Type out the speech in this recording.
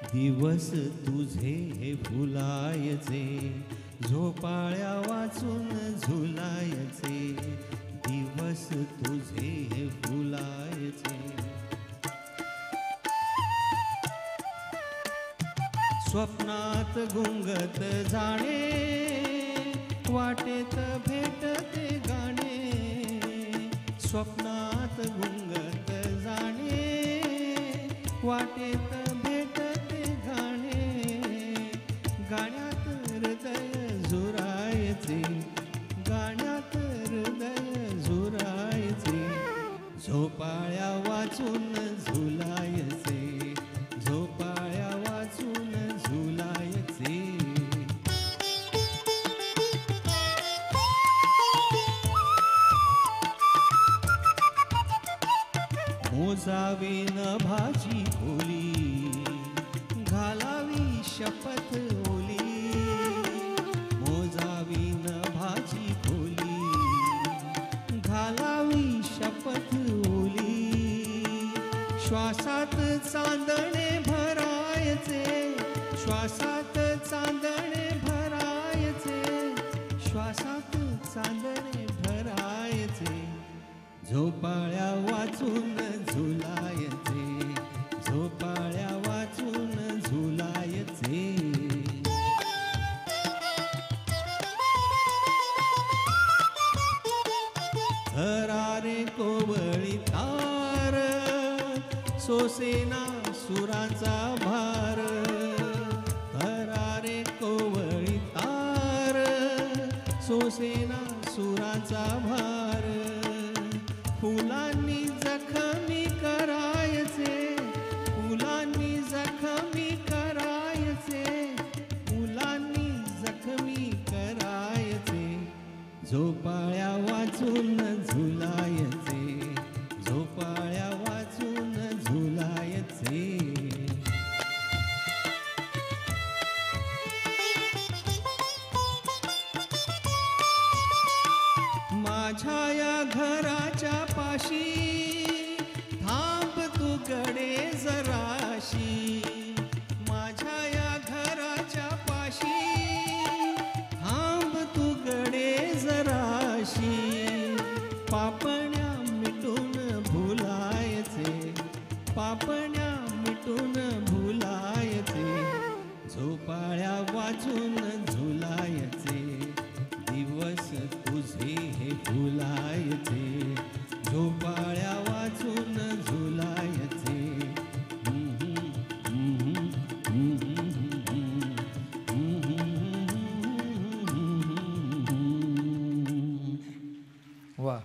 दिवस तुझे फुलायचे, झोपाळ्या वाचून झुलायचे. दिवस तुझे फुलायचे. स्वप्नात गुंगत जाणे, वाटेत भेटते गाणे. स्वप्नात गुंगत जाणे, वाटेत भेटते गाणे. गाण्यात हृदय झुरायचे, गाण्यात हृदय झुरायचे. झोपाळ्या वाचून झुलायचे, झोपाळ्या वाचून झुलायचे. मोजावी नभाची खोली, घालावी शपथ ओली. मोजावी नभाची खोली, घालावी शपथ ओली. श्वासात चांदणे भरायचे, श्वासात चांदणे भरायचे. श्वासात चांदणे भरायचे. झोपाळ्या वाचून झुलायचे, झोपाळ्या वाचून झुलायचे. थरारे कोवळी तार, सोसेना सुरांचा भार. थरारे कोवळी तार, सोसेना सुरांचा भार. फुलांनी जखमी करायचे, फुलांनी जखमी करायचे. फुलांनी जखमी करायचे. झोपाळ्या वाचून झुलायचे, झोपाळ्या वाचून झुलायचे. माझ्या या घराच्या पाशी,